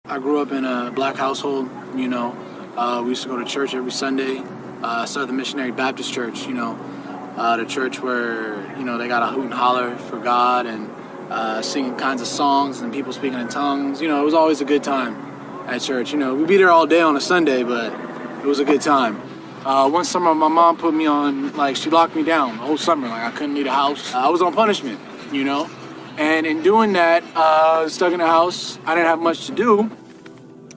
I grew up in a black household, you know. We used to go to church every Sunday. Started the Missionary Baptist Church, you know. The church where, you know, they got a hoot and holler for God and singing kinds of songs and people speaking in tongues. You know, it was always a good time at church. You know, we'd be there all day on a Sunday, but it was a good time. One summer, my mom put me on, like, she locked me down the whole summer. Like, I couldn't leave the house. I was on punishment, you know. And in doing that, stuck in the house, I didn't have much to do.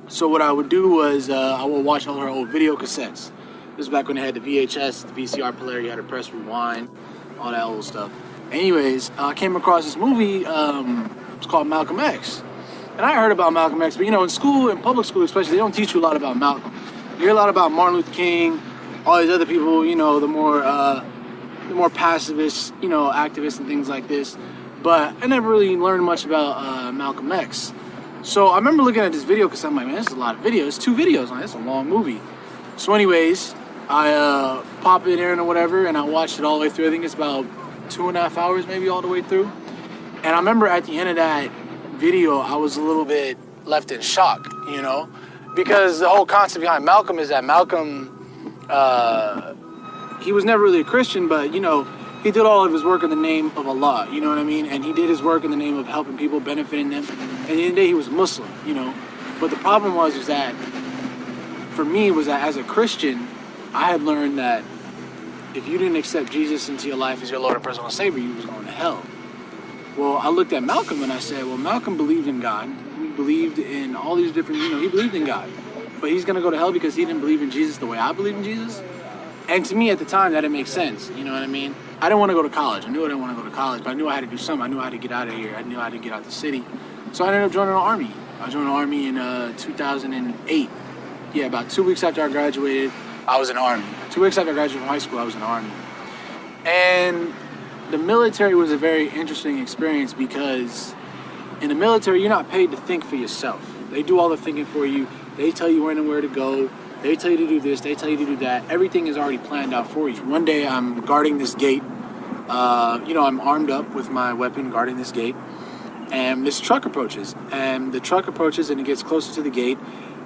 So what I would do was I would watch all her old video cassettes. This is back when they had the VHS, the VCR player, you had to press rewind, all that old stuff. Anyways, I came across this movie, it's called Malcolm X. And I heard about Malcolm X, but you know, in school, in public school especially, they don't teach you a lot about Malcolm. You hear a lot about Martin Luther King, all these other people, you know, the more pacifist, you know, activists and things like this. But I never really learned much about Malcolm X. So I remember looking at this video because I'm like, man, this is a lot of videos. It's 2 videos on it. It's a long movie. So anyways, I pop it in or whatever, and I watched it all the way through. I think it's about 2.5 hours maybe all the way through. And I remember at the end of that video, I was a little bit left in shock, you know, because the whole concept behind Malcolm is that Malcolm, he was never really a Christian, but, you know, he did all of his work in the name of Allah, you know what I mean? And he did his work in the name of helping people, benefiting them. And at the end of the day, he was Muslim, you know. But the problem was that, for me, was that as a Christian, I had learned that if you didn't accept Jesus into your life as your Lord and personal Savior, you was going to hell. Well, I looked at Malcolm and I said, well, Malcolm believed in God. He believed in all these different, you know, he believed in God. But he's going to go to hell because he didn't believe in Jesus the way I believe in Jesus? And to me at the time, that didn't make sense, you know what I mean? I didn't want to go to college. I knew I didn't want to go to college, but I knew I had to do something. I knew I had to get out of here. I knew I had to get out the city. So I ended up joining the Army. I joined the Army in 2008. Yeah, about 2 weeks after I graduated, I was in the Army. 2 weeks after I graduated from high school, I was in the Army. And the military was a very interesting experience because in the military, you're not paid to think for yourself. They do all the thinking for you. They tell you when and where to go. They tell you to do this, they tell you to do that. Everything is already planned out for you. One day I'm guarding this gate. You know, I'm armed up with my weapon guarding this gate. And this truck approaches. And the truck approaches and it gets closer to the gate.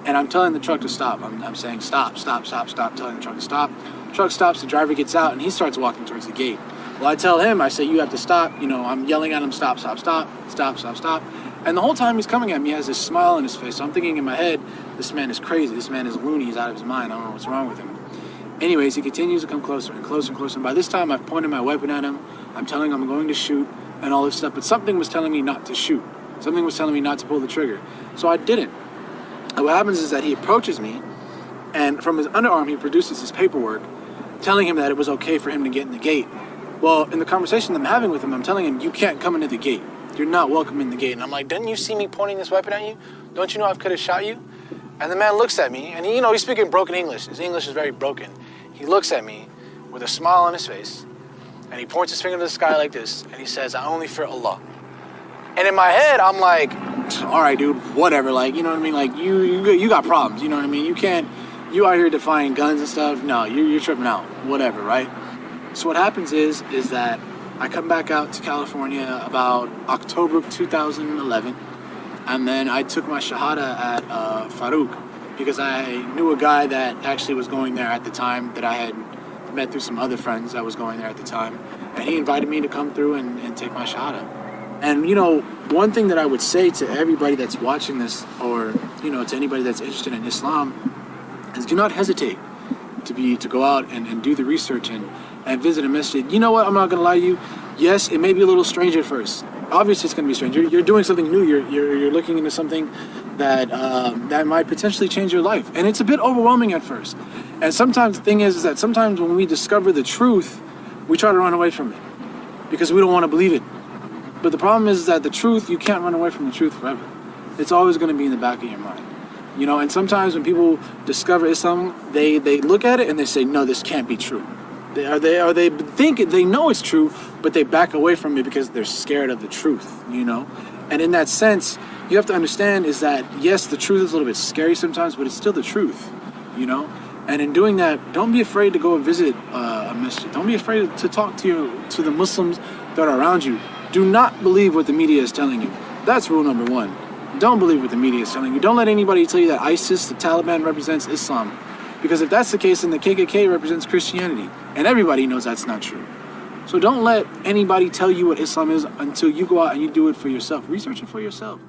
And I'm telling the truck to stop. I'm saying stop, stop, stop, stop, telling the truck to stop. The truck stops, the driver gets out, and he starts walking towards the gate. Well, I tell him, I say, you have to stop. You know, I'm yelling at him, stop, stop, stop, stop, stop, stop. And the whole time he's coming at me, he has this smile on his face. So I'm thinking in my head, this man is crazy. This man is loony. He's out of his mind. I don't know what's wrong with him. Anyways, he continues to come closer and closer and closer. And by this time, I've pointed my weapon at him. I'm telling him I'm going to shoot and all this stuff. But something was telling me not to shoot. Something was telling me not to pull the trigger. So I didn't. And what happens is that he approaches me, and from his underarm, he produces his paperwork telling him that it was okay for him to get in the gate. Well, in the conversation I'm having with him, I'm telling him, you can't come into the gate. You're not welcome in the gate. And I'm like, didn't you see me pointing this weapon at you? Don't you know I could have shot you? And the man looks at me, and he, you know, he's speaking broken English. His English is very broken. He looks at me with a smile on his face, and he points his finger to the sky like this, and he says, I only fear Allah. And in my head, I'm like, all right, dude, whatever. Like, you know what I mean? Like, you got problems, you know what I mean? You out here defying guns and stuff. No, you're tripping out, whatever, right? So what happens is that I come back out to California about October of 2011, and then I took my Shahada at Farouk because I knew a guy that actually was going there at the time that I had met through some other friends that was going there at the time, and he invited me to come through and take my Shahada. And, you know, one thing that I would say to everybody that's watching this, or, you know, to anybody that's interested in Islam, is do not hesitate to go out and do the research and visit a masjid. You know what? I'm not going to lie to you. Yes, it may be a little strange at first. Obviously, it's going to be strange. You're doing something new. You're looking into something that might potentially change your life. And it's a bit overwhelming at first. And sometimes the thing is that sometimes when we discover the truth, we try to run away from it because we don't want to believe it. But the problem is that the truth, you can't run away from the truth forever. It's always going to be in the back of your mind. You know, and sometimes when people discover Islam, they look at it and they say, no, this can't be true. They think they know it's true, but they back away from it because they're scared of the truth, you know? And in that sense, you have to understand is that, yes, the truth is a little bit scary sometimes, but it's still the truth, you know? And in doing that, don't be afraid to go and visit a masjid. Don't be afraid to talk to the Muslims that are around you. Do not believe what the media is telling you. That's rule number one. Don't believe what the media is telling you. Don't let anybody tell you that ISIS, the Taliban, represents Islam. Because if that's the case, then the KKK represents Christianity. And everybody knows that's not true. So don't let anybody tell you what Islam is until you go out and you do it for yourself. Research it for yourself.